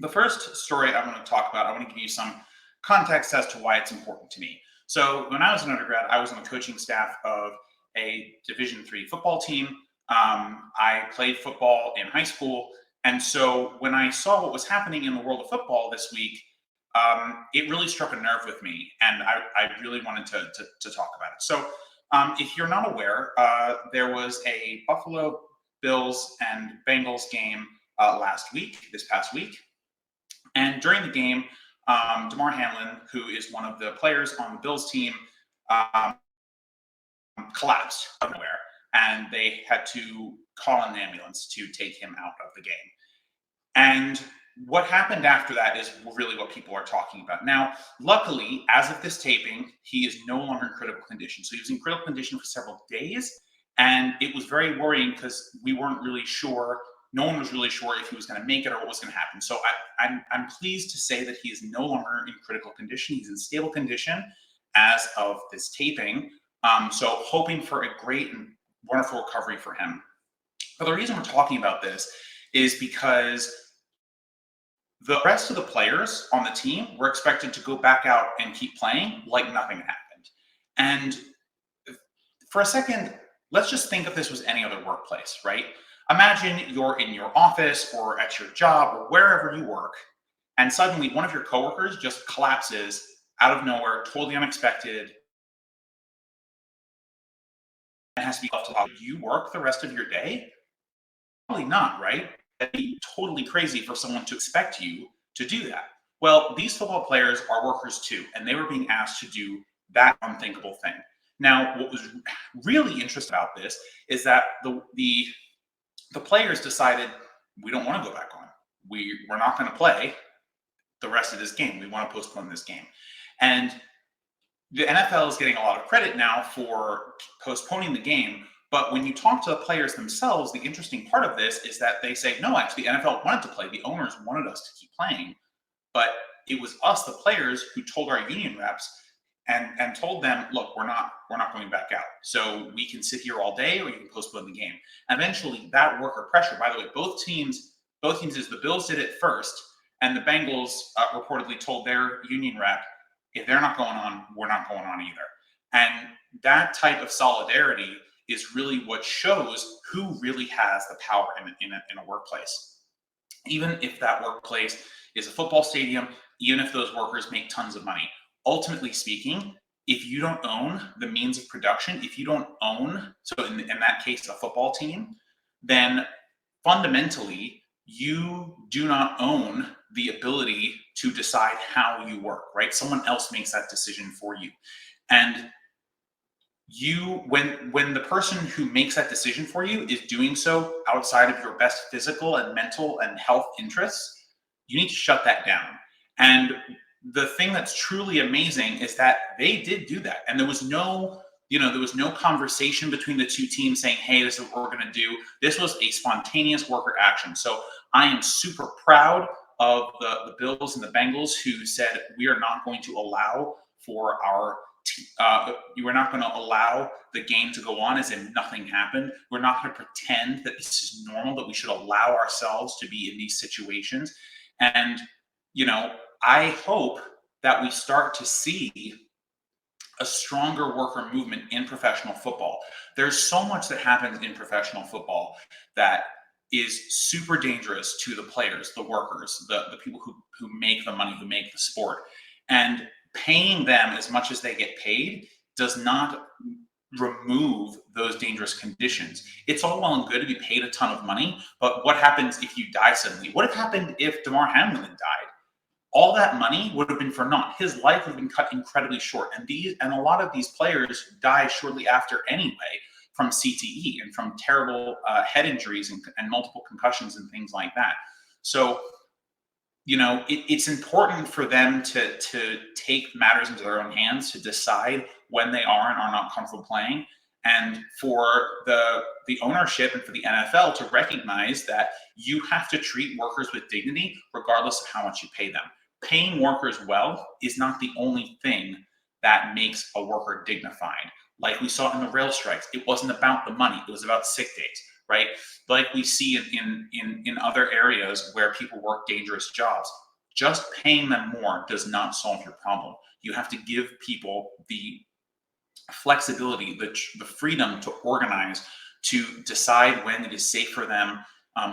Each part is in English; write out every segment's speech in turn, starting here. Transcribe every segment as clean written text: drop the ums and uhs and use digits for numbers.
The first story I want to talk about, I want to give you some context as to why it's important to me. So when I was an undergrad, I was on the coaching staff of a Division III football team. I played football in high school. And so when I saw what was happening in the world of football this week, it really struck a nerve with me. And I really wanted to talk about it. So if you're not aware, there was a Buffalo Bills and Bengals game this past week. And during the game, Damar Hamlin, who is one of the players on the Bills team, um, collapsed out of nowhere, and they had to call an ambulance to take him out of the game. And what happened after that is really what people are talking about. Now, luckily, as of this taping, he is no longer in critical condition. So he was in critical condition for several days, and it was very worrying because we weren't really sure. No one was really sure if he was going to make it or what was going to happen. So I'm pleased to say that he is no longer in critical condition. He's in stable condition as of this taping. So hoping for a great and wonderful recovery for him. But the reason we're talking about this is because the rest of the players on the team were expected to go back out and keep playing like nothing happened. And for a second, let's just think if this was any other workplace, right? Imagine you're in your office or at your job or wherever you work, and suddenly one of your coworkers just collapses out of nowhere, totally unexpected, and has to be left alone. Do you work the rest of your day? Probably not, right? That'd be totally crazy for someone to expect you to do that. Well, these football players are workers too, and they were being asked to do that unthinkable thing. Now, what was really interesting about this is that the players decided we don't want to go back on. We're not going to play the rest of this game. We want to postpone this game. And the NFL is getting a lot of credit now for postponing the game. But when you talk to the players themselves, the interesting part of this is that they say, no, actually, the NFL wanted to play. The owners wanted us to keep playing. But it was us, the players, who told our union reps and told them, look, we're not going back out. So we can sit here all day or you can postpone the game. And eventually that worker pressure, by the way, both teams is the Bills did it first, and the Bengals reportedly told their union rep, if they're not going on, we're not going on either. And that type of solidarity is really what shows who really has the power in a workplace. Even if that workplace is a football stadium, even if those workers make tons of money, ultimately speaking, if you don't own the means of production, if you don't own, so in that case, a football team, then fundamentally, you do not own the ability to decide how you work, right? Someone else makes that decision for you. And when the person who makes that decision for you is doing so outside of your best physical and mental and health interests, you need to shut that down. And the thing that's truly amazing is that they did do that. And there was no conversation between the two teams saying, hey, this is what we're going to do. This was a spontaneous worker action. So I am super proud of the Bills and the Bengals who said, we are not going to allow for our you are not going to allow the game to go on as if nothing happened. We're not going to pretend that this is normal, that we should allow ourselves to be in these situations. And, I hope that we start to see a stronger worker movement in professional football. There's so much that happens in professional football that is super dangerous to the players, the workers, the people who make the money, who make the sport. And paying them as much as they get paid does not remove those dangerous conditions. It's all well and good to be paid a ton of money, but what happens if you die suddenly? What happened if Damar Hamlin died? All that money would have been for naught. His life would have been cut incredibly short. And a lot of these players die shortly after anyway from CTE and from terrible head injuries and multiple concussions and things like that. So it's important for them to take matters into their own hands, to decide when they are and are not comfortable playing, and for the ownership and for the NFL to recognize that you have to treat workers with dignity regardless of how much you pay them. Paying workers well is not the only thing that makes a worker dignified. Like we saw in the rail strikes, it wasn't about the money, it was about sick days. right? Like we see in other areas where people work dangerous jobs. Just paying them more does not solve your problem. You have to give people the flexibility, the freedom to organize, to decide when it is safe for them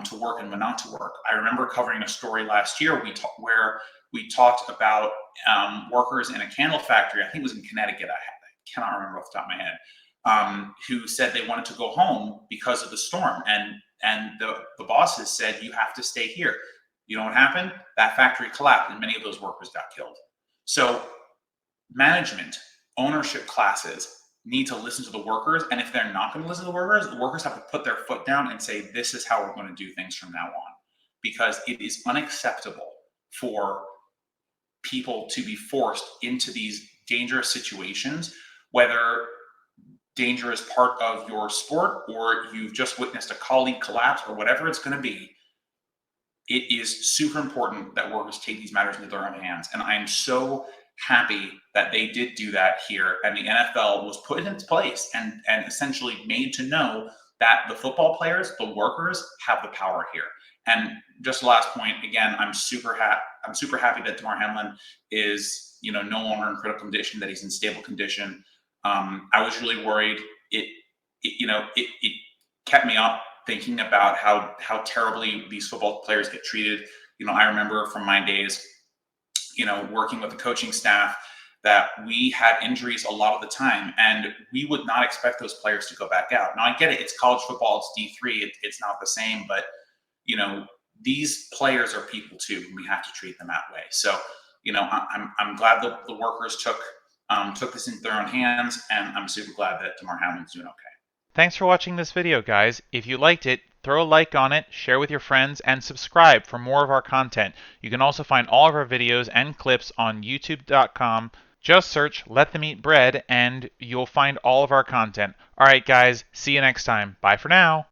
to work and when not to work. I remember covering a story last year where we talked about workers in a candle factory. I think it was in Connecticut. I cannot remember off the top of my head. Who said they wanted to go home because of the storm, and the bosses said you have to stay here. You know what happened? That factory collapsed, and many of those workers got killed. So management, ownership classes need to listen to the workers. And if they're not going to listen to the workers have to put their foot down and say, this is how we're going to do things from now on. Because it is unacceptable for people to be forced into these dangerous situations, whether danger is part of your sport or you've just witnessed a colleague collapse or whatever it's going to be. It is super important that workers take these matters into their own hands. And I'm so happy that they did do that here, and the NFL was put into place and essentially made to know that the football players, the workers, have the power here. And just the last point, again, I'm super happy that Damar Hamlin is no longer in critical condition, that he's in stable condition. I was really worried. It kept me up thinking about how terribly these football players get treated. I remember from my days working with the coaching staff, that we had injuries a lot of the time, and we would not expect those players to go back out. Now, I get it; it's college football, it's D3, it's not the same, but these players are people too, and we have to treat them that way. So, I'm glad that the workers took this into their own hands, and I'm super glad that Damar Hamlin's doing okay. Thanks for watching this video, guys. If you liked it, throw a like on it, share with your friends, and subscribe for more of our content. You can also find all of our videos and clips on youtube.com. Just search Let Them Eat Bread and you'll find all of our content. Alright guys, see you next time. Bye for now.